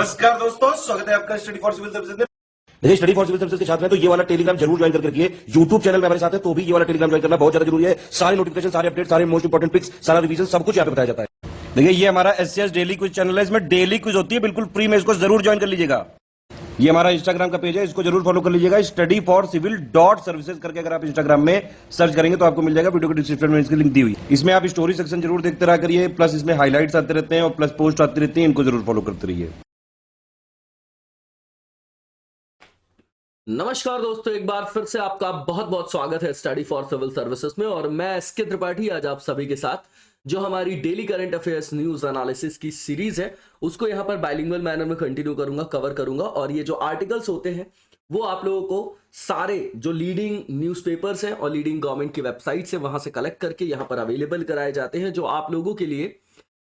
नमस्कार दोस्तों, स्वागत है आपका स्टडी फॉर सिविल सर्विसेज में। देखिए, स्टडी फॉर सिविल सर्विसेज के छात्र हैं तो ये वाला टेलीग्राम जरूर ज्वाइन करके रखिए। यूट्यूब चैनल में हमारे साथ है तो भी ये वाला टेलीग्राम ज्वाइन करना बहुत ज्यादा जरूरी है। सारे नोटिफिकेशन, सारे अपडेट, सारे मोस्ट इंपोर्टेंट पिक्स, सारा रिवीजन सब कुछ यहाँ पे बताया जाता है। देखिए, ये हमारा एससीएस डेली क्विज चैनल है, इसमें डेली क्विज होती है, बिल्कुल फ्री में, इसको जरूर ज्वाइन कर लीजिएगा। ये हमारा इंस्टाग्राम का पेज है, इसको जरूर फॉलो कर लीजिएगा। Study for civil dot services करके अगर आप इंस्टाग्राम में सर्च करेंगे तो आपको मिल जाएगा। वीडियो के डिस्क्रिप्शन में इसकी लिंक दी हुई। इसमें आप स्टोरी सेक्शन जरूर देखते रहा करिए, प्लस इसमें हाईलाइट्स आते रहते हैं और प्लस पोस्ट आती रहती है, इनको जरूर फॉलो करते रहिए। नमस्कार दोस्तों, एक बार फिर से आपका बहुत बहुत स्वागत है स्टडी फॉर सिविल सर्विसेज में। और मैं एसके त्रिपाठी आज आप सभी के साथ जो हमारी daily current affairs news analysis की सीरीज है उसको यहाँ पर बाइलिंगुअल मैनर में कंटिन्यू करूंगा, कवर करूंगा। और ये जो आर्टिकल्स होते हैं वो आप लोगों को सारे जो लीडिंग न्यूज़पेपर्स हैं और लीडिंग गवर्नमेंट की वेबसाइट से वहां से कलेक्ट करके यहाँ पर अवेलेबल कराए जाते हैं, जो आप लोगों के लिए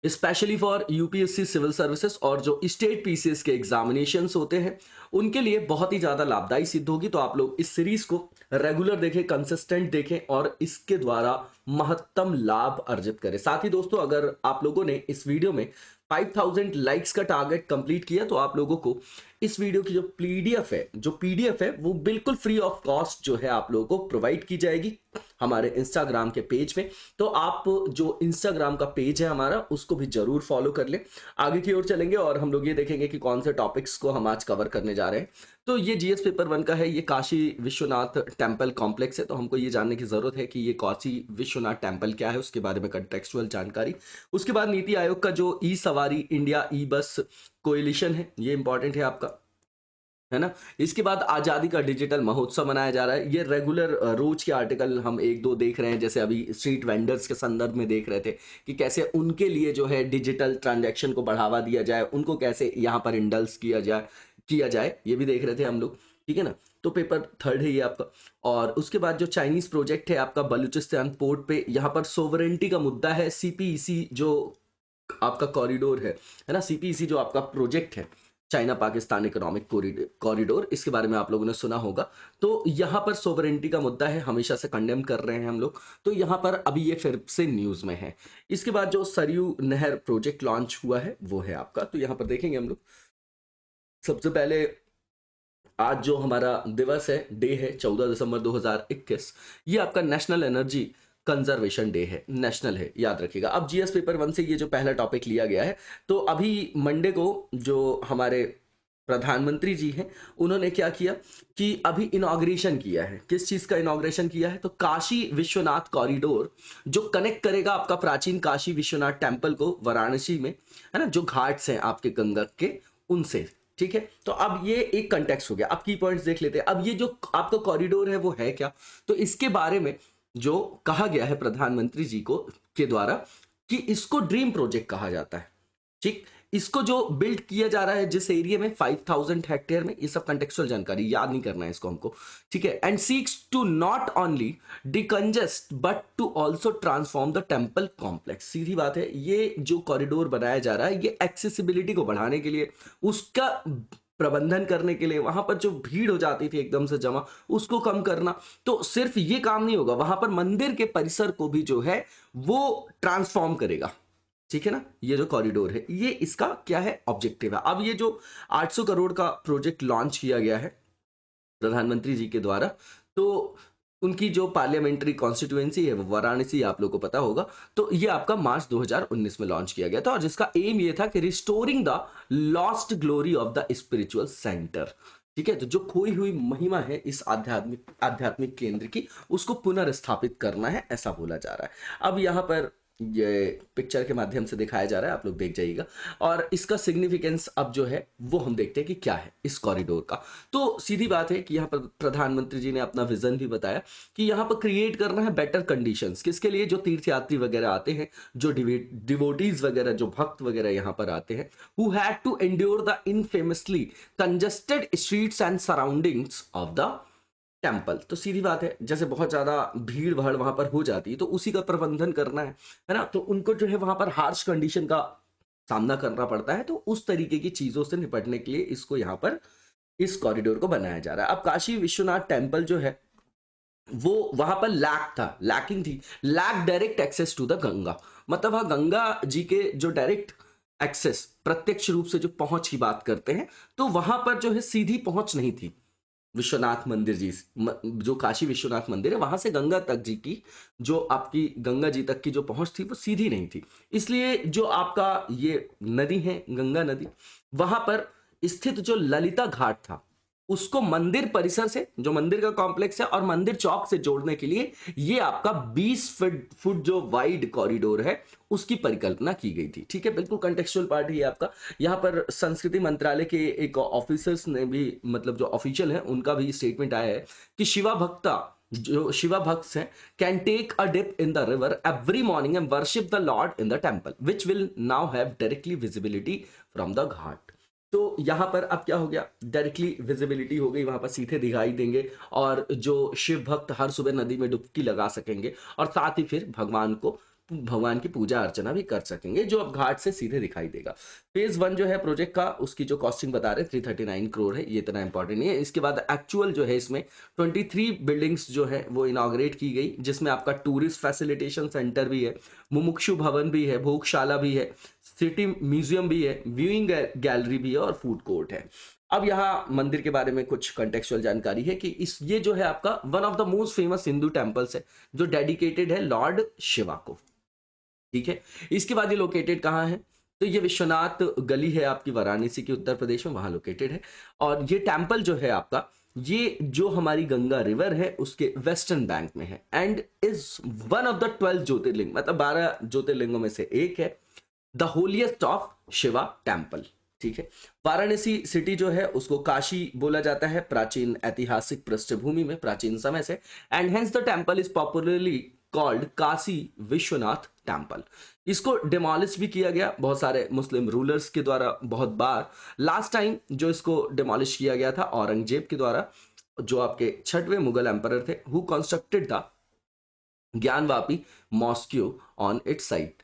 specially for UPSC civil services और जो स्टेट पीसीएस के एग्जामिनेशंस होते हैं उनके लिए बहुत ही ज्यादा लाभदायी सिद्ध होगी। तो आप लोग इस सीरीज को रेगुलर देखें, कंसिस्टेंट देखें और इसके द्वारा महत्तम लाभ अर्जित करें। साथ ही दोस्तों, अगर आप लोगों ने इस वीडियो में 5000 लाइक्स का टारगेट कंप्लीट किया तो आप लोगों को इस वीडियो की जो पीडीएफ है वो बिल्कुल फ्री ऑफ कॉस्ट जो है आप लोगों को प्रोवाइड की जाएगी हमारे इंस्टाग्राम के पेज में। तो आप जो इंस्टाग्राम का पेज है हमारा उसको भी जरूर फॉलो कर लें। आगे की ओर चलेंगे और हम लोग ये देखेंगे कि कौन से टॉपिक्स को हम आज कवर करने जा रहे हैं। तो ये जीएस पेपर 1 का है, ये काशी विश्वनाथ टेम्पल कॉम्प्लेक्स है। तो हमको ये जानने की जरूरत है कि ये काशी विश्वनाथ टेम्पल क्या है, उसके बारे में कंटेक्चुअल जानकारी। उसके बाद नीति आयोग का जो ई सवारी इंडिया ई बस कोएलिशन है, ये इंपॉर्टेंट है आपका, है ना। इसके बाद आजादी का डिजिटल महोत्सव मनाया जा रहा है। ये रेगुलर रोज के आर्टिकल हम एक दो देख रहे हैं, जैसे अभी स्ट्रीट वेंडर्स के संदर्भ में देख रहे थे कि कैसे उनके लिए जो है डिजिटल ट्रांजैक्शन को बढ़ावा दिया जाए, उनको कैसे यहाँ पर इंडल्स किया जाए, ये भी देख रहे थे हम लोग, ठीक है ना। तो पेपर 3 है ये आपका। और उसके बाद जो चाइनीज प्रोजेक्ट है आपका बलूचिस्तान पोर्ट पे, यहाँ पर सोवरेंटी का मुद्दा है। सीपीईसी जो आपका कॉरिडोर है ना, सीपीईसी जो आपका प्रोजेक्ट है चाइना पाकिस्तान इकोनॉमिक कॉरिडोर, इसके बारे में आप लोगों ने सुना होगा। तो यहाँ पर सोवरेंटी का मुद्दा है, हमेशा से कंडेम कर रहे हैं हम लोग, तो यहाँ पर अभी ये फिर से न्यूज में है। इसके बाद जो सरयू नहर प्रोजेक्ट लॉन्च हुआ है वो है आपका, तो यहाँ पर देखेंगे हम लोग। सबसे पहले आज जो हमारा दिवस है, डे है 14 दिसंबर 2021, ये आपका नेशनल एनर्जी कंजर्वेशन डे है, नेशनल है, याद रखिएगा। अब जीएस पेपर 1 से ये जो पहला टॉपिक लिया गया है, तो अभी मंडे को जो हमारे प्रधानमंत्री जी हैं उन्होंने क्या किया कि अभी इनॉग्रेशन किया है। किस चीज का इनॉग्रेशन किया है? तो काशी विश्वनाथ कॉरिडोर जो कनेक्ट करेगा आपका प्राचीन काशी विश्वनाथ टेम्पल को वाराणसी में, है ना, जो घाट्स हैं आपके गंगा के उनसे, ठीक है। तो अब ये एक कंटेक्स्ट हो गया। अब की पॉइंट्स देख लेते हैं। अब ये जो आपका कॉरिडोर है वो है क्या, तो इसके बारे में जो कहा गया है प्रधानमंत्री जी को के द्वारा कि इसको ड्रीम प्रोजेक्ट कहा जाता है, ठीक। इसको जो बिल्ड किया जा रहा है जिस एरिया में 5000 हेक्टेयर में, ये सब कंटेक्चुअल जानकारी याद नहीं करना है इसको हमको, ठीक है। And seeks to not only decongest but to also transform the temple complex. सीधी बात है, ये जो कॉरिडोर बनाया जा रहा है ये एक्सेसिबिलिटी को बढ़ाने के लिए, उसका प्रबंधन करने के लिए, वहां पर जो भीड़ हो जाती थी एकदम से जमा, उसको कम करना। तो सिर्फ ये काम नहीं होगा, वहां पर मंदिर के परिसर को भी जो है वो ट्रांसफॉर्म करेगा, ठीक है ना। ये जो कॉरिडोर है ये इसका क्या है, ऑब्जेक्टिव है। अब ये जो 800 करोड़ का प्रोजेक्ट लॉन्च किया गया है प्रधानमंत्री जी के द्वारा, तो उनकी जो पार्लियामेंट्री कॉन्स्टिट्यूएंसी है वो वाराणसी, आप लोगों को पता होगा। तो ये आपका मार्च 2019 में लॉन्च किया गया था और जिसका एम ये था कि restoring the lost glory of the spiritual centre, ठीक है। तो जो खोई हुई महिमा है इस आध्यात्मिक केंद्र की, उसको पुनर्स्थापित करना है, ऐसा बोला जा रहा है। अब यहाँ पर ये पिक्चर के माध्यम से दिखाया जा रहा है, आप लोग देख जाइएगा। और इसका सिग्निफिकेंस अब जो है वो हम देखते हैं कि क्या है इस कॉरिडोर का। तो सीधी बात है कि यहाँ पर प्रधानमंत्री जी ने अपना विजन भी बताया कि यहाँ पर क्रिएट करना है बेटर कंडीशंस, किसके लिए, जो तीर्थयात्री वगैरह आते हैं, जो डिवोटीज वगैरह, जो भक्त वगैरह यहाँ पर आते हैं, who had to endure the infamously congested streets and surroundings of the temple. तो सीधी बात है, जैसे बहुत ज्यादा भीड़ भाड़ वहां पर हो जाती है तो उसी का प्रबंधन करना है ना। तो उनको जो है वहां पर हार्श कंडीशन का सामना करना पड़ता है, तो उस तरीके की चीजों से निपटने के लिए इसको यहाँ पर इस कॉरिडोर को बनाया जा रहा है। अब काशी विश्वनाथ टेम्पल जो है वो वहां पर लैकिंग थी, lack direct access to the Ganga, मतलब वहां गंगा जी के जो डायरेक्ट एक्सेस, प्रत्यक्ष रूप से जो पहुंच की बात करते हैं, तो वहां पर जो है सीधी पहुंच नहीं थी विश्वनाथ मंदिर जी, जो काशी विश्वनाथ मंदिर है वहां से गंगा तक जी की, जो आपकी गंगा जी तक की जो पहुंच थी वो सीधी नहीं थी। इसलिए जो आपका ये नदी है गंगा नदी, वहां पर स्थित जो ललिता घाट था उसको मंदिर परिसर से, जो मंदिर का कॉम्प्लेक्स है, और मंदिर चौक से जोड़ने के लिए ये आपका 20 फुट जो वाइड कॉरिडोर है उसकी परिकल्पना की गई थी। ठीक है, बिल्कुल कंटेक्चुअल पार्ट ही है आपका। यहाँ पर संस्कृति मंत्रालय के एक ऑफिसर्स ने भी, मतलब जो ऑफिशियल है उनका भी स्टेटमेंट आया है कि शिवा भक्ता, जो शिवा भक्स हैं, can take a dip in the river every morning and worship the lord in the temple which will now have directly visibility from the ghat. तो यहां पर अब क्या हो गया, डायरेक्टली विजिबिलिटी हो गई, वहां पर सीधे दिखाई देंगे, और जो शिव भक्त हर सुबह नदी में डुबकी लगा सकेंगे, और साथ ही फिर भगवान की पूजा अर्चना भी कर सकेंगे, जो अब घाट से सीधे दिखाई देगा। फेज 1 जो है प्रोजेक्ट का, उसकी जो कॉस्टिंग बता रहे 339 करोड़ है, ये इतना इंपॉर्टेंट नहीं है। इसके बाद एक्चुअल जो है इसमें 23 बिल्डिंग्स जो है वो इनॉग्रेट की गई, जिसमें आपका टूरिस्ट फैसिलिटेशन सेंटर भी है, मुमुक्षु भवन भी है, भोगशाला भी है, सिटी म्यूजियम भी है, व्यूइंग गैलरी भी है, और फूड कोर्ट है। अब यहाँ मंदिर के बारे में कुछ कंटेक्चुअल जानकारी है कि ये जो है आपका one of the most famous Hindu temples है, जो डेडिकेटेड है लॉर्ड शिवा को। ठीक है, इसके बाद ये लोकेटेड कहाँ है, तो ये विश्वनाथ गली है आपकी वाराणसी के उत्तर प्रदेश में, वहां लोकेटेड है। और ये टेम्पल जो है आपका, ये जो हमारी गंगा रिवर है उसके वेस्टर्न बैंक में है, and is one of the 12 ज्योतिर्लिंग, मतलब 12 ज्योतिर्लिंगों में से एक है, the holiest of Shiva temple. ठीक है, वाराणसी सिटी जो है उसको काशी बोला जाता है प्राचीन ऐतिहासिक पृष्ठभूमि में, प्राचीन समय से, and hence the temple is popularly called Kashi Vishwanath temple. इसको डिमोलिश भी किया गया बहुत सारे मुस्लिम रूलर्स के द्वारा बहुत बार। लास्ट टाइम जो इसको डिमोलिश किया गया था औरंगजेब के द्वारा, जो आपके 6वें मुगल एम्परर थे, who constructed the Gyanvapi mosque on it's site,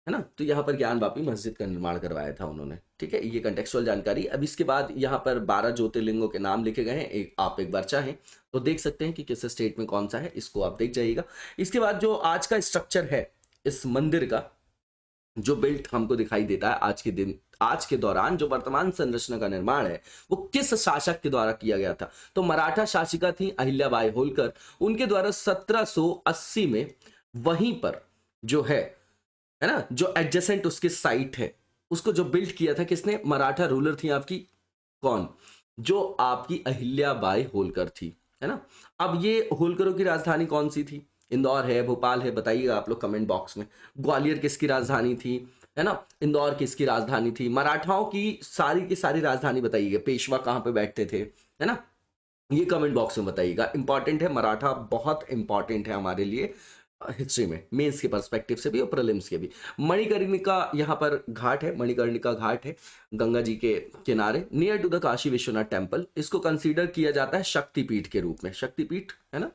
है ना। तो यहाँ पर ज्ञानवापी मस्जिद का निर्माण करवाया था उन्होंने। ठीक है, ये कंटेक्चुअल जानकारी। अब इसके बाद यहाँ पर 12 ज्योतिर्लिंगों के नाम लिखे गए हैं, आप एक बार चाहें तो देख सकते हैं कि किस स्टेट में कौन सा है, इसको आप देख जाइएगा। इसके बाद जो आज का स्ट्रक्चर है इस मंदिर का, जो बिल्ट हमको दिखाई देता है आज के दिन, आज के दौरान जो वर्तमान संरचना का निर्माण है वो किस शासक के द्वारा किया गया था, तो मराठा शासिका थी अहिल्याबाई होलकर, उनके द्वारा 1780 में वहीं पर जो है ना, जो एडजेसेंट उसके साइट है, उसको जो बिल्ड किया था किसने, मराठा रूलर थी आपकी कौन, जो आपकी अहिल्याबाई होलकर थी, है ना। अब ये होलकरों की राजधानी कौन सी थी, इंदौर है, भोपाल है, बताइएगा आप लोग कमेंट बॉक्स में। ग्वालियर किसकी राजधानी थी, है ना, इंदौर किसकी राजधानी थी, मराठाओं की सारी राजधानी बताइएगा, पेशवा कहाँ पे बैठते थे, है ना, ये कमेंट बॉक्स में बताइएगा। इंपॉर्टेंट है, मराठा बहुत इंपॉर्टेंट है हमारे लिए हिस्ट्री में, मेंस के पर्सपेक्टिव से भी और प्रीलिम्स के भी। मणिकर्णिका यहाँ पर घाट है, मणिकर्णिका घाट है गंगा जी के किनारे, near to the Kashi Vishwanath temple. इसको कंसीडर किया जाता है शक्तिपीठ के रूप में, शक्तिपीठ है ना,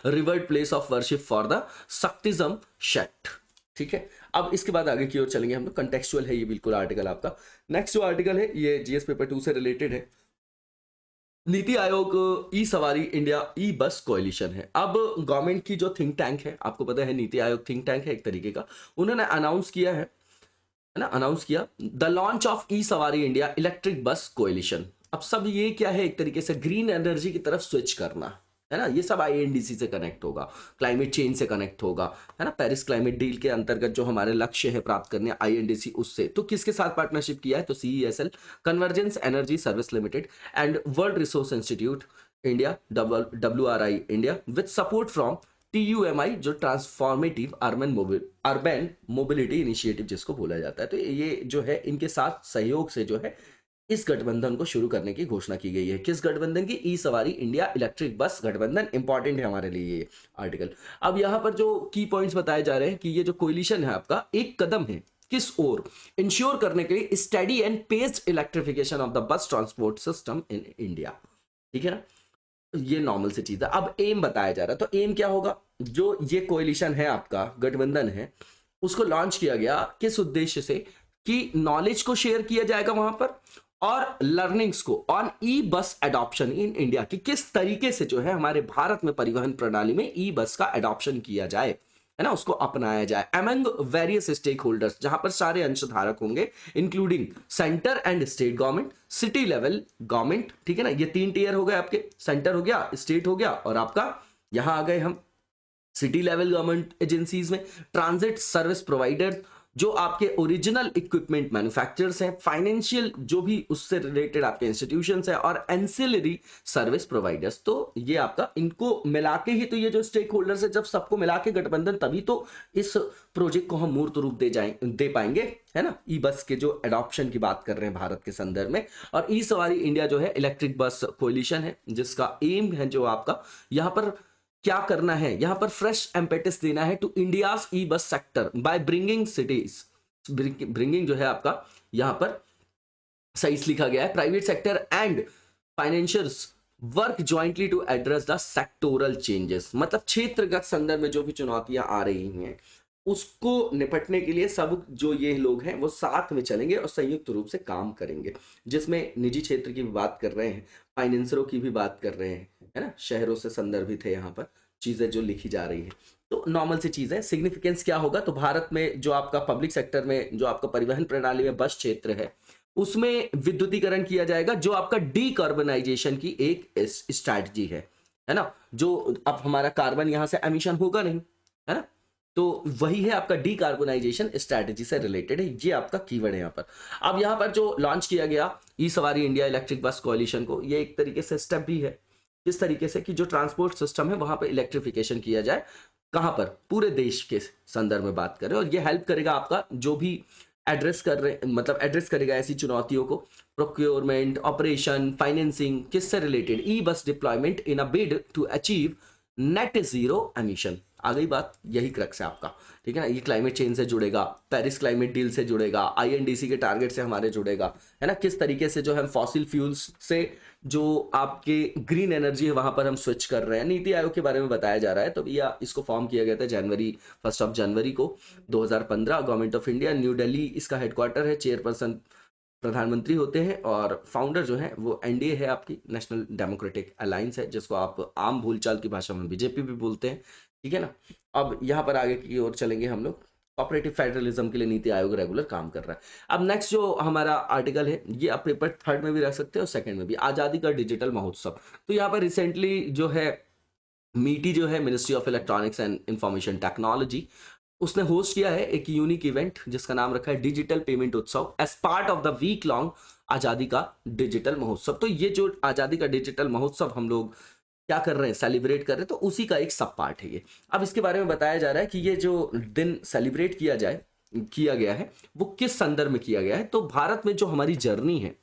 revered place of worship for the Shaktism sect. ठीक है, अब इसके बाद आगे की ओर चलेंगे हम लोग। कंटेक्चुअल है ये बिल्कुल आर्टिकल आपका। नेक्स्ट जो आर्टिकल है ये जीएस पेपर 2 से रिलेटेड है। नीति आयोग ई सवारी इंडिया ई बस कोएलिशन है। अब गवर्नमेंट की जो थिंक टैंक है, आपको पता है नीति आयोग थिंक टैंक है एक तरीके का, उन्होंने अनाउंस किया है ना, अनाउंस किया द लॉन्च ऑफ ई सवारी इंडिया इलेक्ट्रिक बस कोएलिशन। अब सब ये क्या है, एक तरीके से ग्रीन एनर्जी की तरफ स्विच करना, है ना। ये सब आईएनडीसी से कनेक्ट होगा, क्लाइमेट चेंज से कनेक्ट होगा, है ना। पेरिस क्लाइमेट डील के अंतर्गत जो हमारे लक्ष्य है प्राप्त करने आईएनडीसी, उससे तो किसके साथ पार्टनरशिप किया है, तो CESL, convergence energy service limited and world resource institute India, WRI India, with support from TUMI, जो ट्रांसफॉर्मेटिव अर्बन मोबिलिटी इनिशिएटिव जिसको बोला जाता है। तो ये जो है इनके साथ सहयोग से जो है इस गठबंधन को शुरू करने की घोषणा की गई है। किस गठबंधन की, ई सवारी इंडिया इलेक्ट्रिक बस गठबंधन। इंपॉर्टेंट है हमारे लिए ये आर्टिकल। अब यहां पर जो की पॉइंट्स बताए जा रहे हैं कि ये जो कोलिशन है आपका एक कदम है किस ओर, इंश्योर करने के लिए study and paced electrification of the bus transport system in India. ठीक है ना, ये नॉर्मल सी चीज है। अब एम बताया जा रहा है, तो एम क्या होगा, जो ये कोलिशन है आपका गठबंधन है, उसको लॉन्च किया गया किस उद्देश्य से, कि नॉलेज को शेयर किया जाएगा वहां पर, और लर्निंग्स को ऑन ई बस एडॉप्शन इन इंडिया, कि किस तरीके से जो है हमारे भारत में परिवहन प्रणाली में ई बस का एडॉप्शन किया जाए, है ना, उसको अपनाया जाए अमंग वेरियस स्टेक होल्डर्स, जहां पर सारे अंशधारक होंगे including centre and state government, city level government, ठीक है ना, ये 3 टीयर हो गए आपके, सेंटर हो गया, स्टेट हो गया, और आपका यहां आ गए हम सिटी लेवल गवर्नमेंट एजेंसीज में, ट्रांजिट सर्विस प्रोवाइडर्स जो आपके ओरिजिनल इक्विपमेंट मैन्युफैक्चरर्स हैं, फाइनेंशियल जो भी उससे रिलेटेड आपके इंस्टीट्यूशंस हैं, और एंसिलरी सर्विस प्रोवाइडर्स। तो ये आपका इनको मिला के ही तो ये जो स्टेक होल्डर्स है, जब सबको मिला के गठबंधन, तभी तो इस प्रोजेक्ट को हम मूर्त रूप दे पाएंगे, है ना। ई बस के जो एडॉप्शन की बात कर रहे हैं भारत के संदर्भ में, और ई सवारी इंडिया जो है इलेक्ट्रिक बस कोलिशन है, जिसका एम है जो आपका यहां पर क्या करना है, यहां पर फ्रेश एम्पेटिस देना है to India's e bus sector by bringing cities, bringing जो है आपका यहां पर सही लिखा गया है, private sector and financials work jointly to address the sectoral changes, मतलब क्षेत्रगत संदर्भ में जो भी चुनौतियां आ रही हैं उसको निपटने के लिए सब जो ये लोग हैं वो साथ में चलेंगे और संयुक्त रूप से काम करेंगे, जिसमें निजी क्षेत्र की भी बात कर रहे हैं, फाइनेंसरों की भी बात कर रहे हैं, है ना, शहरों से संदर्भित है यहाँ पर चीजें जो लिखी जा रही है। तो नॉर्मल सी चीज है। सिग्निफिकेंस क्या होगा, तो भारत में जो आपका पब्लिक सेक्टर में जो आपका परिवहन प्रणाली में बस क्षेत्र है उसमें विद्युतीकरण किया जाएगा, जो आपका डीकार्बनाइजेशन की एक स्ट्रैटेजी है ना, जो अब हमारा कार्बन यहां से एमिशन होगा नहीं, है ना, तो वही है आपका डीकार्बोनाइजेशन स्ट्रैटेजी से रिलेटेड है, ये आपका कीवर्ड है यहाँ पर। अब यहाँ पर जो लॉन्च किया गया ई सवारी इंडिया इलेक्ट्रिक बस कोalition को, ये एक तरीके से स्टेप भी है किस तरीके से कि जो ट्रांसपोर्ट सिस्टम है वहां पर इलेक्ट्रिफिकेशन किया जाए, कहां पर, पूरे देश के संदर्भ में बात करें, और ये हेल्प करेगा आपका जो भी एड्रेस कर रहे, मतलब एड्रेस करेगा ऐसी चुनौतियों को, प्रोक्योरमेंट, ऑपरेशन, फाइनेंसिंग, किससे related, E bus deployment in a bid to achieve net zero emission. आ गई बात, यही क्रक्स है आपका, ठीक है ना, ये क्लाइमेट चेंज से जुड़ेगा, पेरिस क्लाइमेट डील से जुड़ेगा, आईएनडीसी के टारगेट से हमारे जुड़ेगा, है ना, किस तरीके से जो हम फॉसिल फ्यूल्स से जो आपके ग्रीन एनर्जी है वहां पर हम स्विच कर रहे हैं। नीति आयोग के बारे में बताया जा रहा है, तो भैया इसको फॉर्म किया गया था 1 जनवरी को 2015, government of India, new Delhi इसका हेडक्वार्टर है, चेयरपर्सन प्रधानमंत्री होते हैं, और फाउंडर जो है वो एनडीए है, आपकी नेशनल डेमोक्रेटिक अलायंस है, जिसको आप आम भूलचाल की भाषा में बीजेपी भी बोलते हैं, ठीक है ना। अब यहाँ पर आगे की ओर चलेंगे हम लोग, कॉपरेटिव फेडरलिज्म के लिए नीति आयोग रेगुलर काम कर रहा है। अब नेक्स्ट जो हमारा आर्टिकल है, ये आप पेपर 3 में भी रख सकते हो और 2 में भी, आजादी का डिजिटल महोत्सव। तो यहाँ पर रिसेंटली जो है मीटी जो है, ministry of electronics and information technology, उसने होस्ट किया है एक यूनिक इवेंट जिसका नाम रखा है digital payment Utsav as part of the week long Azadi Ka digital महोत्सव। तो ये जो आजादी का डिजिटल महोत्सव हम लोग क्या कर रहे हैं, सेलिब्रेट कर रहे हैं, तो उसी का एक सब पार्ट है ये। अब इसके बारे में बताया जा रहा है कि ये जो दिन सेलिब्रेट किया गया है वो किस संदर्भ में किया गया है। तो भारत में जो हमारी जर्नी है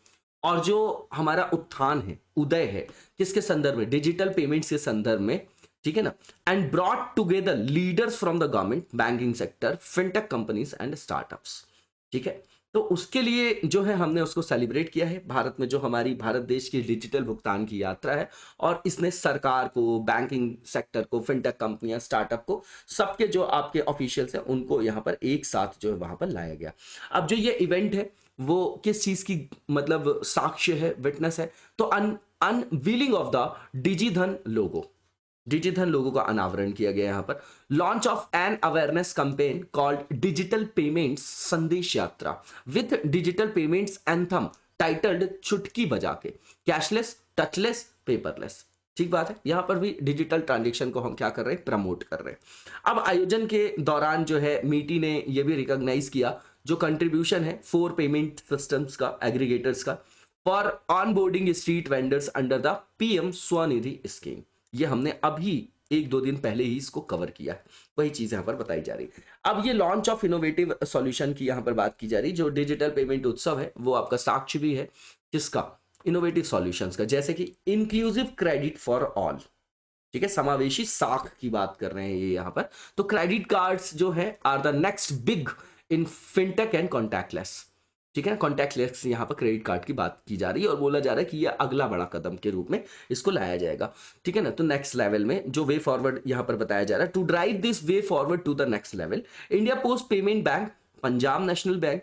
और जो हमारा उत्थान है, उदय है, किसके संदर्भ में, डिजिटल पेमेंट्स के संदर्भ में, ठीक है ना, and brought together leaders from the government, banking sector, fintech companies and startups, ठीक है। तो उसके लिए जो है हमने उसको सेलिब्रेट किया है, भारत में जो हमारी भारत देश की डिजिटल भुगतान की यात्रा है, और इसने सरकार को, बैंकिंग सेक्टर को, फिनटेक कंपनियां, स्टार्टअप को, सबके जो आपके ऑफिशियल्स हैं उनको यहाँ पर एक साथ जो है वहां पर लाया गया। अब जो ये इवेंट है वो किस चीज की मतलब साक्ष्य है, विटनेस है, तो अनवीलिंग ऑफ द डिजिधन लोगो, डिजिधन लोगों का अनावरण किया गया यहाँ पर, launch of an awareness campaign called digital payments संदेश यात्रा with digital payments anthem titled चुटकी बजा के, कैशलेस, टचलेस, पेपरलेस। ठीक बात है, यहां पर भी डिजिटल ट्रांजेक्शन को हम क्या कर रहे हैं, प्रमोट कर रहे हैं। अब आयोजन के दौरान जो है मीटी ने यह भी रिकॉग्नाइज किया जो कंट्रीब्यूशन है 4 पेमेंट सिस्टम्स का, एग्रीगेटर्स का, for onboarding street vendors under the PM Svanidhi scheme. ये हमने अभी 1-2 दिन पहले ही इसको कवर किया है, वही चीज यहां पर बताई जा रही है। अब ये लॉन्च ऑफ इनोवेटिव सॉल्यूशन की यहां पर बात की जा रही, जो डिजिटल पेमेंट उत्सव है वो आपका साक्ष्य भी है किसका, इनोवेटिव सॉल्यूशंस का, जैसे कि इंक्लूसिव क्रेडिट फॉर ऑल, ठीक है, समावेशी साख की बात कर रहे हैं ये यहां पर। तो क्रेडिट कार्ड्स जो है are the next big in fintech and contactless, ठीक है, कॉन्टैक्टलेस यहाँ पर क्रेडिट कार्ड की बात की जा रही है और बोला जा रहा है कि यह अगला बड़ा कदम के रूप में इसको लाया जाएगा, ठीक है ना। तो नेक्स्ट लेवल में जो वे फॉरवर्ड यहाँ पर बताया जा रहा है, to drive this way forward to the next level, India Post Payment Bank, Punjab National Bank,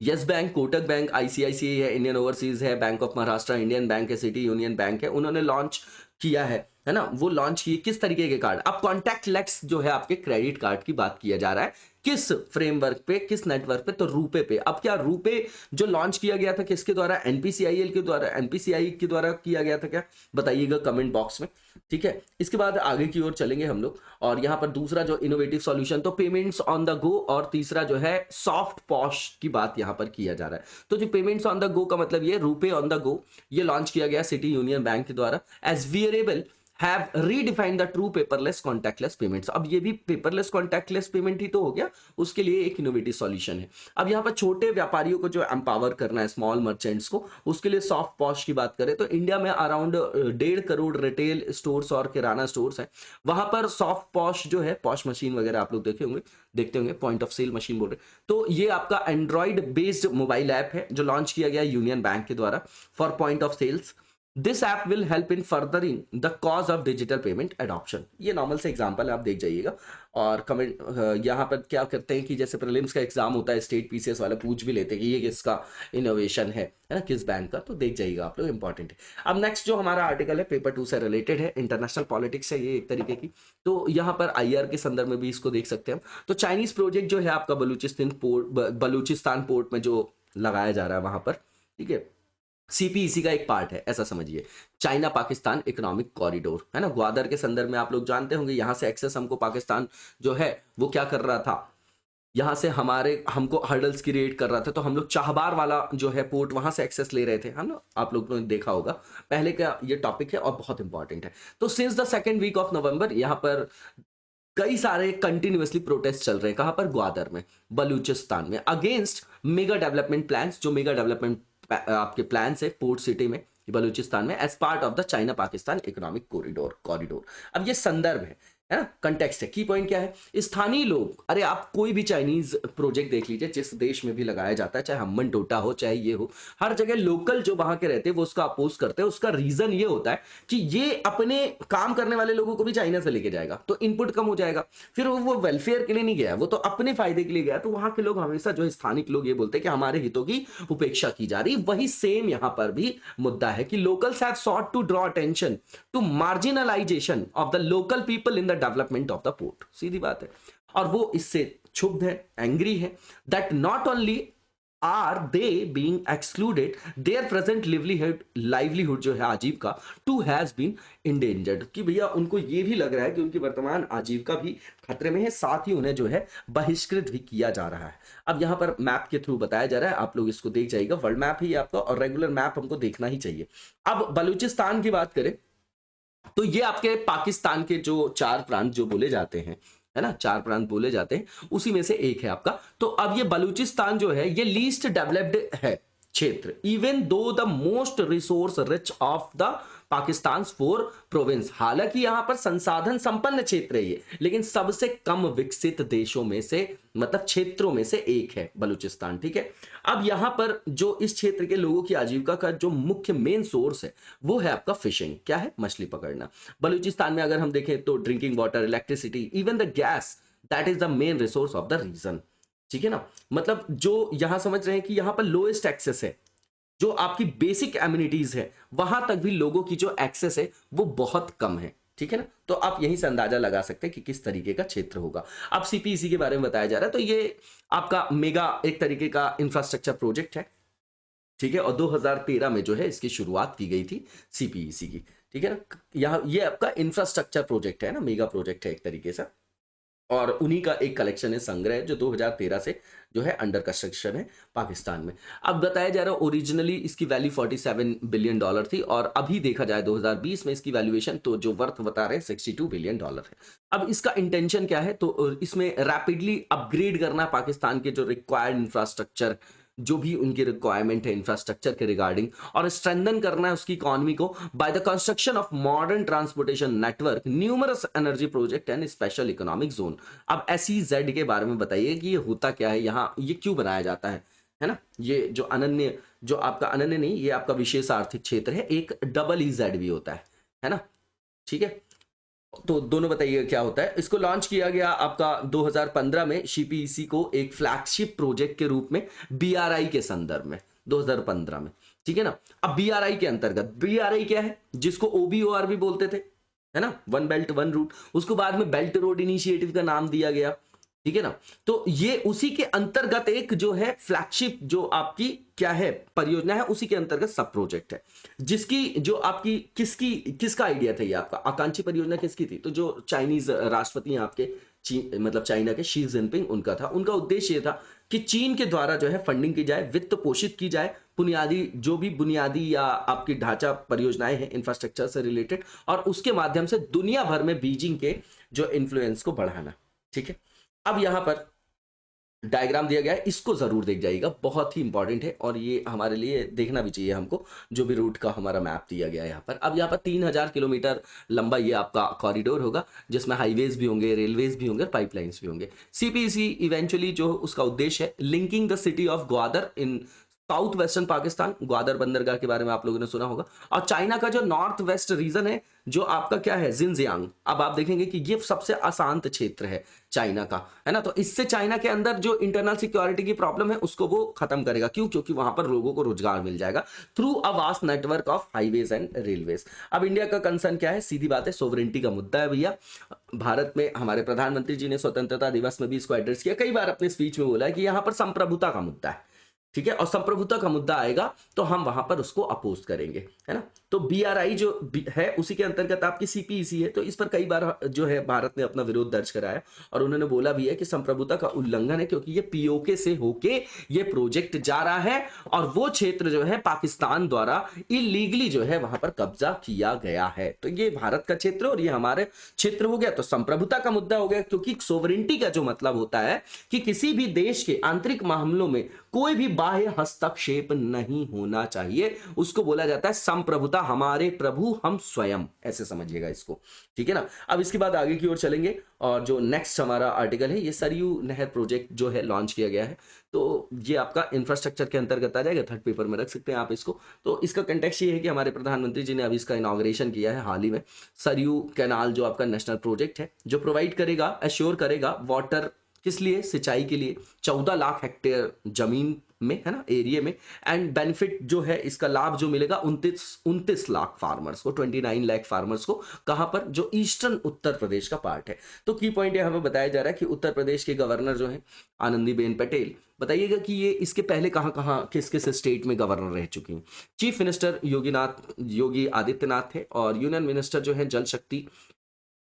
Yes Bank, Kotak Bank, ICICI है, इंडियन ओवरसीज है, Bank of Maharashtra, Indian Bank है, सिटी यूनियन बैंक है, उन्होंने लॉन्च किया है है ना, वो लॉन्च किए। किस तरीके के कार्ड? अब कॉन्टैक्टलेस जो है आपके क्रेडिट कार्ड की बात किया जा रहा है, किस फ्रेमवर्क पे, किस नेटवर्क पे? तो रूपे पे। अब क्या रूपे जो लॉन्च किया गया था किसके द्वारा? एनपीसीआईएल के द्वारा, एनपीसीआई के द्वारा किया गया था क्या? बताइएगा कमेंट बॉक्स में, ठीक है। इसके बाद आगे की ओर चलेंगे हम लोग, और यहां पर दूसरा जो इनोवेटिव सॉल्यूशन, तो पेमेंट्स ऑन द गो, और तीसरा जो है सॉफ्ट पॉश की बात यहां पर किया जा रहा है। तो जो पेमेंट्स ऑन द गो का मतलब ये रूपे ऑन द गो, ये लॉन्च किया गया सिटी यूनियन बैंक के द्वारा as wearable have redefined the true paperless contactless payments। अब ये भी पेपरलेस कॉन्टैक्टलेस पेमेंट ही तो हो गया, उसके लिए एक इनोवेटिव सॉल्यूशन है। अब यहाँ पर छोटे व्यापारियों को जो एम्पावर करना है, स्मॉल मर्चेंट्स को, उसके लिए सॉफ्ट पॉश की बात करें तो इंडिया में अराउंड 1.5 करोड़ रिटेल स्टोर्स और किराना स्टोर्स हैं। वहां पर सॉफ्ट पॉश जो है, पॉश मशीन वगैरह आप लोग देखते होंगे, पॉइंट ऑफ सेल मशीन बोल रहे। तो ये आपका एंड्रॉइड बेस्ड मोबाइल ऐप है जो लॉन्च किया गया यूनियन बैंक के द्वारा for point of sales. This app will help in furthering the cause of digital payment adoption. ये नॉर्मल से एग्जांपल आप देख जाइएगा। और कमेंट यहाँ पर क्या करते हैं कि जैसे प्रीलिम्स का एग्जाम होता है, स्टेट पीसीएस वाले पूछ भी लेते हैं कि ये किसका इनोवेशन है ना, किस बैंक का, तो देख जाइएगा आप लोग, इंपॉर्टेंट है। अब नेक्स्ट जो हमारा आर्टिकल है पेपर 2 से रिलेटेड है, इंटरनेशनल पॉलिटिक्स है ये एक तरीके की। तो यहाँ पर आईआर के संदर्भ में भी इसको देख सकते हैं। तो चाइनीज प्रोजेक्ट जो है आपका बलूचिस्तान पोर्ट में जो लगाया जा रहा है वहां पर, ठीक है, सीपीईसी का एक पार्ट है, ऐसा समझिए। चाइना पाकिस्तान इकोनॉमिक कॉरिडोर, है ना, ग्वादर के संदर्भ में आप लोग जानते होंगे, यहां से एक्सेस हमको पाकिस्तान जो है वो क्या कर रहा था, यहां से हमको हर्डल्स क्रिएट कर रहा था। तो हम लोग चाहबार वाला जो है पोर्ट, वहां से एक्सेस ले रहे थे, है ना, आप लोगों ने देखा होगा पहले का ये टॉपिक है और बहुत इंपॉर्टेंट है। तो since the second week of November यहाँ पर कई सारे कंटिन्यूअसली प्रोटेस्ट चल रहे हैं। कहां पर? ग्वादर में, बलूचिस्तान में, अगेंस्ट मेगा डेवलपमेंट प्लान्स, जो मेगा डेवलपमेंट आपके प्लान्स है पोर्ट सिटी में बलूचिस्तान में, as part of the China Pakistan economic corridor. अब ये संदर्भ है ना, कंटेक्स्ट है। की पॉइंट क्या है? स्थानीय लोग, अरे आप कोई भी चाइनीज प्रोजेक्ट देख लीजिए, जिस देश में भी लगाया जाता है, चाहे हम्मन टोटा हो, चाहे ये हो, हर जगह लोकल जो वहां के रहते हैं वो उसका अपोज करते हैं। उसका रीजन ये होता है कि ये अपने काम करने वाले लोगों को भी चाइना से लेके जाएगा, तो इनपुट कम हो जाएगा। फिर वो वेलफेयर के लिए नहीं गया, वो तो अपने फायदे के लिए गया। तो वहां के लोग हमेशा, जो स्थानिक लोग, ये बोलते हैं कि हमारे हितों की उपेक्षा की जा रही। वही सेम यहां पर भी मुद्दा है कि locals have sought to draw attention to marginalisation of the local people in the development of the port. सीधी बात है। और वो इससे क्षुब्ध है, एंग्री है, that not only are they being excluded, their present livelihood जो है आजीविका टू हैज बीन इंडेंजर्ड। कि भैया उनको ये भी लग रहा है कि उनकी वर्तमान आजीविका भी खतरे में है, साथ ही उन्हें जो है बहिष्कृत भी किया जा रहा है। अब यहां पर मैप के थ्रू बताया जा रहा है, आप लोग इसको देख जाइएगा, वर्ल्ड मैप ही आपका, और रेगुलर मैप हमको देखना ही चाहिए। अब बलूचिस्तान की बात करें तो ये आपके पाकिस्तान के जो 4 प्रांत जो बोले जाते हैं, है ना, 4 प्रांत बोले जाते हैं, उसी में से एक है आपका। तो अब ये बलूचिस्तान जो है ये लीस्ट डेवलप्ड है क्षेत्र, even though the most resource rich of the Pakistan 4 province. हालांकि यहां पर संसाधन संपन्न क्षेत्र है ये, लेकिन सबसे कम विकसित देशों में से, मतलब क्षेत्रों में से एक है बलूचिस्तान, ठीक है। अब यहां पर जो इस क्षेत्र के लोगों की आजीविका का जो मुख्य मेन सोर्स है वो है आपका फिशिंग। क्या है? मछली पकड़ना। बलूचिस्तान में अगर हम देखें तो drinking water, electricity, even the gas, that is the main resource of the region, ठीक है ना। मतलब जो यहां समझ रहे हैं कि यहां पर लोएस्ट एक्सेस है, जो आपकी बेसिक एम्यूनिटीज है, वहां तक भी लोगों की जो एक्सेस है वो बहुत कम है, ठीक है ना। तो आप यहीं से अंदाजा लगा सकते हैं कि किस तरीके का क्षेत्र होगा। अब सीपीईसी के बारे में बताया जा रहा है, तो ये आपका मेगा एक तरीके का इंफ्रास्ट्रक्चर प्रोजेक्ट है, ठीक है, और 2013 में जो है इसकी शुरुआत की गई थी सीपीईसी की, ठीक है ना। यहाँ ये आपका इंफ्रास्ट्रक्चर प्रोजेक्ट है ना, मेगा प्रोजेक्ट है एक तरीके से, और उन्हीं का एक कलेक्शन है, संग्रह, जो 2013 से जो है अंडर कंस्ट्रक्शन है पाकिस्तान में। अब बताया जा रहा है ओरिजिनली इसकी वैल्यू $47 बिलियन थी, और अभी देखा जाए 2020 में इसकी वैल्यूएशन तो जो वर्थ बता रहे हैं $62 बिलियन है। अब इसका इंटेंशन क्या है? तो इसमें रैपिडली अपग्रेड करना पाकिस्तान के जो रिक्वायर्ड इंफ्रास्ट्रक्चर, जो भी उनकी रिक्वायरमेंट है इंफ्रास्ट्रक्चर के रिगार्डिंग, और स्ट्रेंथन करना है उसकी इकोनॉमी को by the construction of modern transportation network, numerous energy project and special economic zone. अब SEZ के बारे में बताइए कि ये होता क्या है, यहाँ ये क्यों बनाया जाता है ना। ये जो अनन्य, जो आपका अनन्य नहीं, ये आपका विशेष आर्थिक क्षेत्र है, एक EEZ भी होता है ना, ठीक है। तो दोनों बताइए क्या होता है। इसको लॉन्च किया गया आपका 2015 में सीपीईसी को एक फ्लैगशिप प्रोजेक्ट के रूप में BRI के संदर्भ में 2015 में, ठीक है ना। अब BRI के अंतर्गत, BRI क्या है? जिसको OBOR भी बोलते थे, है ना, वन बेल्ट वन रूट, उसको बाद में बेल्ट रोड इनिशिएटिव का नाम दिया गया, ठीक है ना। तो ये उसी के अंतर्गत एक जो है फ्लैगशिप जो आपकी क्या है परियोजना है, उसी के अंतर्गत सब प्रोजेक्ट है, जिसकी जो आपकी किसका आइडिया था, ये आपका आकांक्षी परियोजना किसकी थी, तो जो चाइनीज राष्ट्रपति हैं आपके मतलब चाइना के शी जिनपिंग, उनका था। उनका उद्देश्य ये था कि चीन के द्वारा जो है फंडिंग की जाए, वित्त पोषित की जाए, बुनियादी जो भी बुनियादी या आपकी ढांचा परियोजनाएं हैं इंफ्रास्ट्रक्चर से रिलेटेड, और उसके माध्यम से दुनिया भर में बीजिंग के जो इन्फ्लुएंस को बढ़ाना, ठीक है। अब यहां पर डायग्राम दिया गया है, इसको जरूर देख जाइएगा, बहुत ही इंपॉर्टेंट है और ये हमारे लिए देखना भी चाहिए हमको, जो भी रूट का हमारा मैप दिया गया है यहाँ पर। अब यहाँ पर 3000 किलोमीटर लंबा ये आपका कॉरिडोर होगा, जिसमें हाईवेज भी होंगे, रेलवेज भी होंगे, पाइपलाइंस भी होंगे। सीपीसी इवेंचुअली जो उसका उद्देश्य है, linking the city of Gwadar in south western Pakistan, Gwadar बंदरगाह के बारे में आप लोगों ने सुना होगा, और चाइना का जो नॉर्थ वेस्ट रीजन है जो आपका क्या है जिनजियांग। अब आप देखेंगे कि ये सबसे अशांत क्षेत्र है चाइना का, है ना। तो इससे चाइना के अंदर जो इंटरनल सिक्योरिटी की प्रॉब्लम है उसको वो खत्म करेगा। क्यों? क्योंकि वहां पर लोगों को रोजगार मिल जाएगा through a vast network of highways and railways. अब इंडिया का कंसर्न क्या है? सीधी बात है, सोवरेंटी का मुद्दा है भैया। भारत में हमारे प्रधानमंत्री जी ने स्वतंत्रता दिवस में भी इसको एड्रेस किया, कई बार अपने स्पीच में बोला है कि यहाँ पर संप्रभुता का मुद्दा है, ठीक है, और संप्रभुता का मुद्दा आएगा तो हम वहां पर उसको अपोज करेंगे, है ना। तो बीआरआई जो है उसी के अंतर्गत आपकी सीपीईसी है, तो इस पर कई बार जो है भारत ने अपना विरोध दर्ज कराया और उन्होंने बोला भी है कि संप्रभुता का उल्लंघन है, क्योंकि ये पीओके से होके ये प्रोजेक्ट जा रहा है और वो क्षेत्र जो है पाकिस्तान द्वारा इलीगली जो है वहां पर कब्जा किया गया है। तो ये भारत का क्षेत्र और ये हमारे क्षेत्र हो गया, तो संप्रभुता का मुद्दा हो गया, क्योंकि सोवरेंटी का जो मतलब होता है कि किसी भी देश के आंतरिक मामलों में कोई भी बाह्य हस्तक्षेप नहीं होना चाहिए, उसको बोला जाता है संप्रभुता। हमारे प्रभु हम स्वयं, ऐसे समझिएगा इसको, ठीक है ना। अब इसके बाद आगे की ओर चलेंगे और जो नेक्स्ट हमारा आर्टिकल है, ये सरयू नहर प्रोजेक्ट जो है लॉन्च किया गया है, तो ये आपका इंफ्रास्ट्रक्चर के अंतर्गत आ जाएगा, थर्ड पेपर में रख सकते हैं आप इसको। तो इसका कंटेक्स्ट ये है कि हमारे प्रधानमंत्री जी ने अभी इसका इनॉग्रेशन किया है हाल ही में। सरयू कैनाल जो आपका नेशनल प्रोजेक्ट है, जो प्रोवाइड करेगा, एश्योर करेगा वाटर, किस लिए? सिंचाई के लिए 14 लाख हेक्टेयर जमीन में, है ना, एरिया में। एंड बेनिफिट जो है इसका लाभ जो मिलेगा 29 लाख फार्मर्स को, 29 लाख फार्मर्स को। कहां पर? जो ईस्टर्न उत्तर प्रदेश का पार्ट है। तो की पॉइंट यहां पर बताया जा रहा है कि उत्तर प्रदेश के गवर्नर जो है आनंदीबेन पटेल, बताइएगा कि ये इसके पहले कहां किस किस स्टेट में गवर्नर रह चुकी हैं। चीफ मिनिस्टर योगी आदित्यनाथ थे, और यूनियन मिनिस्टर जो है जल शक्ति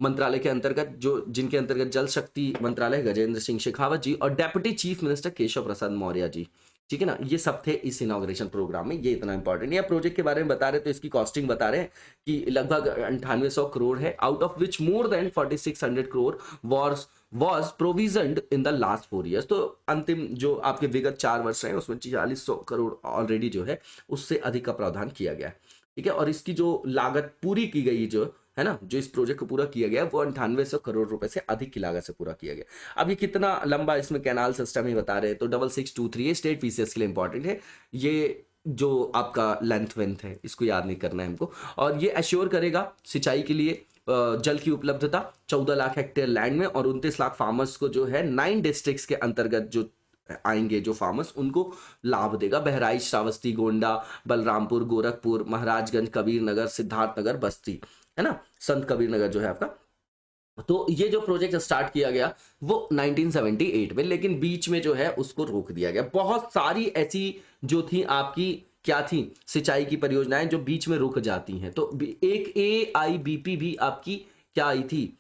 मंत्रालय के अंतर्गत, जो जिनके अंतर्गत जल शक्ति मंत्रालय गजेंद्र सिंह शेखावत जी, और deputy chief minister Keshav Prasad Maurya ji, ठीक है ना। ये सब थे इस इनॉग्रेशन प्रोग्राम में। ये इतना इंपॉर्टेंट है। प्रोजेक्ट के बारे में बता रहे तो इसकी कॉस्टिंग बता रहे हैं कि लगभग 9800 करोड़ है, out of which more than 4600 crore was provisioned in the last 4 years। तो अंतिम जो आपके विगत 4 वर्ष हैं उसमें 4600 करोड़ ऑलरेडी जो है उससे अधिक का प्रावधान किया गया है, ठीक है। और इसकी जो लागत पूरी की गई जो है ना, जो इस प्रोजेक्ट को पूरा किया गया वो 9800 करोड़ रुपए से अधिक की लागत से पूरा किया गया। अब ये कितना लंबा इसमें कैनाल सिस्टम ही बता रहे हैं, तो 6623 स्टेट पीसीएस के लिए इंपॉर्टेंट है। ये जो आपका लेंथ वेंथ है इसको याद नहीं करना है हमको। और ये एश्योर करेगा सिंचाई के लिए जल की उपलब्धता 14 लाख हेक्टेयर लैंड में, और 29 लाख फार्मर्स को जो है 9 डिस्ट्रिक्ट्स के अंतर्गत जो आएंगे जो फार्मर्स, उनको लाभ देगा। बहराइच, श्रावस्ती, गोंडा, बलरामपुर, गोरखपुर, महाराजगंज, कबीर नगर, सिद्धार्थनगर, बस्ती, है ना, संत कबीर नगर जो है आपका। तो ये जो प्रोजेक्ट स्टार्ट किया गया वो 1978 में, लेकिन बीच में जो है उसको रोक दिया गया। बहुत सारी ऐसी जो थी आपकी क्या थी सिंचाई की परियोजनाएं जो बीच में रुक जाती हैं। तो एक AIBP भी आपकी क्या आई थी,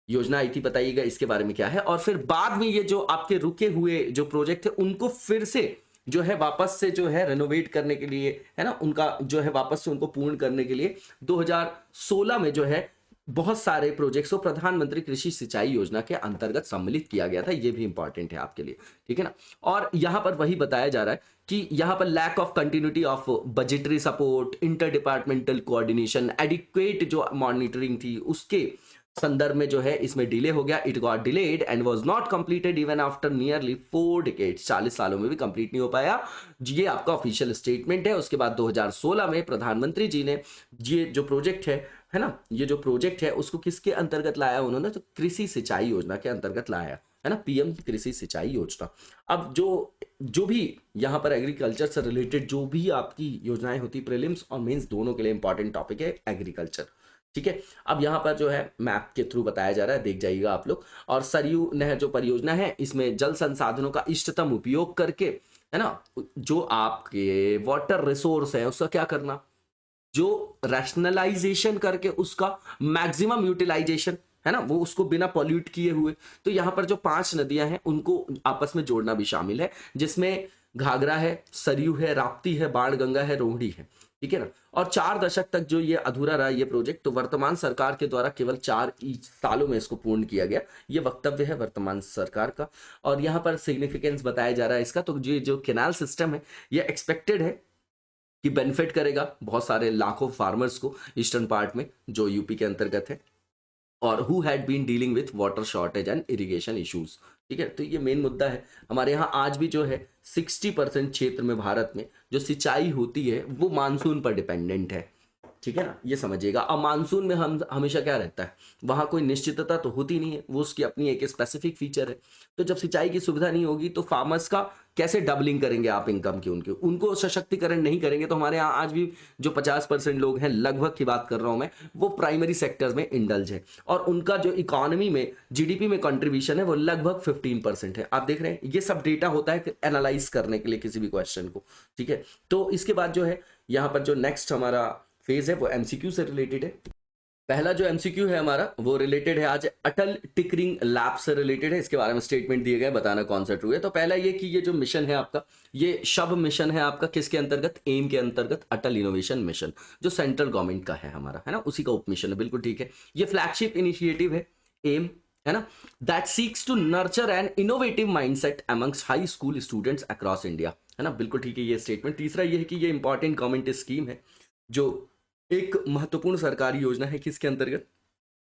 योजना आई थी, बताइएगा इसके बारे में क्या है। और फिर बाद में ये जो आपके रुके हुए जो प्रोजेक्ट थे उनको फिर से जो है वापस से जो है रेनोवेट करने के लिए, है ना, उनका जो है वापस से उनको पूर्ण करने के लिए 2016 में जो है बहुत सारे प्रोजेक्ट्स को प्रधानमंत्री कृषि सिंचाई योजना के अंतर्गत सम्मिलित किया गया था। ये भी इंपॉर्टेंट है आपके लिए, ठीक है ना। और यहां पर वही बताया जा रहा है कि यहां पर lack of continuity of budgetary support, inter departmental coordination, adequate जो मॉनिटरिंग थी उसके संदर्भ में जो है इसमें डिले हो गया। It got delayed and was not completed even after nearly 4 decades, 40 सालों में भी कंप्लीट नहीं हो पाया। ये आपका ऑफिशियल स्टेटमेंट है। उसके बाद 2016 में प्रधानमंत्री जी ने ये जो प्रोजेक्ट है ना, ये जो प्रोजेक्ट है उसको किसके अंतर्गत लाया उन्होंने, तो कृषि सिंचाई योजना के अंतर्गत लाया, है ना, PM कृषि सिंचाई योजना। अब जो भी यहाँ पर एग्रीकल्चर से रिलेटेड जो भी आपकी योजनाएं होती, प्रीलिम्स और मेंस दोनों के लिए इंपॉर्टेंट टॉपिक है एग्रीकल्चर, ठीक है, अब यहाँ पर जो है मैप के थ्रू बताया जा रहा है, देख जाइएगा आप लोग। और सरयू नहर जो परियोजना है, इसमें जल संसाधनों का इष्टतम उपयोग करके, है ना, जो आपके वाटर रिसोर्स है उसका क्या करना, जो रैशनलाइजेशन करके उसका मैक्सिमम यूटिलाइजेशन, है ना, वो उसको बिना पॉल्यूट किए हुए। तो यहाँ पर जो 5 नदियां हैं उनको आपस में जोड़ना भी शामिल है, जिसमें घाघरा है, सरयू है, राप्ती है, बाणगंगा है, रोहिणी है, ठीक है ना। और 4 दशक तक जो ये अधूरा रहा ये प्रोजेक्ट, तो वर्तमान सरकार के द्वारा केवल 4 सालों में इसको पूर्ण किया गया, ये वक्तव्य है वर्तमान सरकार का। और यहाँ पर सिग्निफिकेंस बताया जा रहा है इसका, तो ये जो कैनाल सिस्टम है ये एक्सपेक्टेड है कि बेनिफिट करेगा बहुत सारे लाखों फार्मर्स को ईस्टर्न पार्ट में जो यूपी के अंतर्गत है, और who had been dealing with water shortage and irrigation issues. ठीक है, तो ये मेन मुद्दा है हमारे यहाँ आज भी जो है 60% क्षेत्र में भारत में जो सिंचाई होती है वो मानसून पर डिपेंडेंट है। ठीक है ना, ये समझिएगा। अब मानसून में हम हमेशा क्या रहता है, वहां कोई निश्चितता तो होती नहीं है, वो उसकी अपनी एक स्पेसिफिक फीचर है। तो जब सिंचाई की सुविधा नहीं होगी तो फार्मर्स का कैसे डबलिंग करेंगे आप इनकम की, उनको सशक्तिकरण नहीं करेंगे। तो हमारे यहाँ आज भी जो 50% लोग हैं, लगभग की बात कर रहा हूं मैं, वो प्राइमरी सेक्टर में इंडल्ज है, और उनका जो इकोनॉमी में जीडीपी में कंट्रीब्यूशन है वो लगभग 15% है। आप देख रहे हैं, ये सब डेटा होता है एनालाइज करने के लिए किसी भी क्वेश्चन को। ठीक है, तो इसके बाद जो है यहाँ पर जो नेक्स्ट हमारा फेज है वो एमसीक्यू से रिलेटेड है। पहला जो एमसीक्यू है हमारा वो रिलेटेड है आज अटल टिकरिंग लैब से रिलेटेड है। इसके बारे में स्टेटमेंट दिए गए, बताना कौन सा ट्रू है। तो पहला ये कि ये जो मिशन है आपका, ये शब मिशन है आपका, किसके अंतर्गत, एम के अंतर्गत, अटल इनोवेशन मिशन, जो सेंट्रल गवर्नमेंट का है हमारा, है ना, उसी का उप मिशन है, बिल्कुल ठीक है। ये फ्लैगशिप इनिशिएटिव है एम, है ना, that seeks to nurture an innovative mindset amongst high school students across India, है ना, बिल्कुल ठीक है ये स्टेटमेंट। तीसरा ये है कि ये इंपॉर्टेंट गवर्नमेंट स्कीम है, जो एक महत्वपूर्ण सरकारी योजना है, किसके अंतर्गत,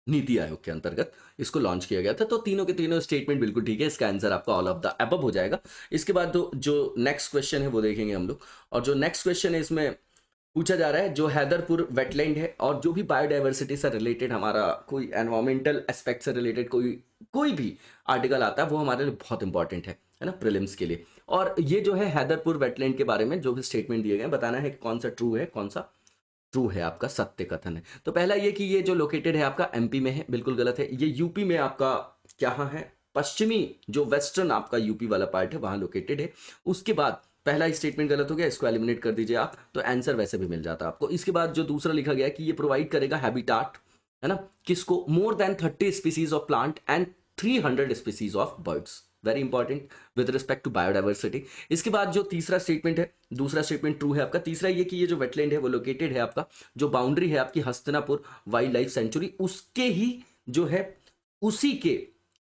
नीति आयोग के अंतर्गत इसको लॉन्च किया गया था। तो तीनों के तीनों स्टेटमेंट बिल्कुल ठीक है, इसका आंसर आपका ऑल ऑफ द अबव हो जाएगा। इसके बाद जो नेक्स्ट क्वेश्चन है वो देखेंगे हम लोग, और जो नेक्स्ट क्वेश्चन है इसमें पूछा जा रहा है जो हैदरपुर वेटलैंड है, और जो भी बायोडाइवर्सिटी से रिलेटेड हमारा कोई एनवायरमेंटल एस्पेक्ट से रिलेटेड कोई भी आर्टिकल आता है वो हमारे लिए बहुत इंपॉर्टेंट है ना, प्रीलिम्स के लिए। और ये जो है हैदरपुर वेटलैंड के बारे में जो भी स्टेटमेंट दिए गए बताना है कौन सा ट्रू है, कौन सा ट्रू है, आपका सत्य कथन है। तो पहला ये कि ये जो लोकेटेड है आपका एमपी में है, बिल्कुल गलत है। ये यूपी में आपका क्या है, पश्चिमी जो वेस्टर्न आपका यूपी वाला पार्ट है वहां लोकेटेड है। उसके बाद पहला स्टेटमेंट गलत हो गया, इसको एलिमिनेट कर दीजिए आप, तो आंसर वैसे भी मिल जाता आपको। इसके बाद जो दूसरा लिखा गया कि ये प्रोवाइड करेगा हैबिटाट, है ना, किसको, more than 30 species of plant and 300 species of birds, very important with respect to biodiversity. इसके बाद जो तीसरा स्टेटमेंट है, दूसरा स्टेटमेंट ट्रू है आपका। तीसरा ये कि ये जो वेटलैंड है वो लोकेटेड है आपका, जो बाउंड्री है आपकी हस्तिनापुर वाइल्ड लाइफ सेंचुरी, उसके ही जो है उसी के,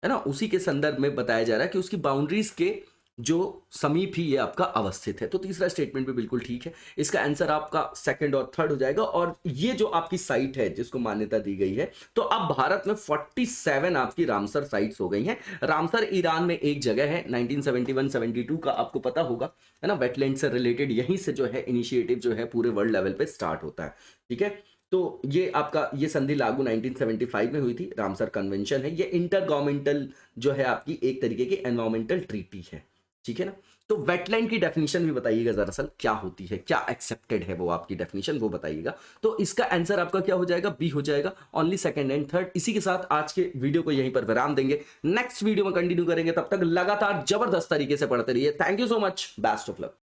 है ना, उसी के संदर्भ में बताया जा रहा है कि उसकी बाउंड्रीज के जो समीप ही ये आपका अवस्थित है। तो तीसरा स्टेटमेंट भी बिल्कुल ठीक है, इसका आंसर आपका सेकंड और थर्ड हो जाएगा। और ये जो आपकी साइट है जिसको मान्यता दी गई है, तो अब भारत में 47 आपकी रामसर साइट्स हो गई हैं। रामसर ईरान में एक जगह है, 1971-72 का आपको पता होगा, है ना, वेटलैंड से रिलेटेड यहीं से जो है इनिशिएटिव जो है पूरे वर्ल्ड लेवल पे स्टार्ट होता है। ठीक है, तो ये आपका ये संधि लागू 1975 में हुई थी, रामसर कन्वेंशन है, ये इंटर गवर्नमेंटल जो है आपकी एक तरीके की एनवायरमेंटल ट्रीटी है। ठीक है ना, तो वेटलैंड की डेफिनेशन भी बताइएगा दरअसल क्या होती है, क्या एक्सेप्टेड है वो आपकी डेफिनेशन, वो बताइएगा। तो इसका आंसर आपका क्या हो जाएगा, बी हो जाएगा, ओनली सेकंड एंड थर्ड। इसी के साथ आज के वीडियो को यहीं पर विराम देंगे, नेक्स्ट वीडियो में कंटिन्यू करेंगे। तब तक लगातार जबरदस्त तरीके से पढ़ते रहिए। Thank you so much, best of luck.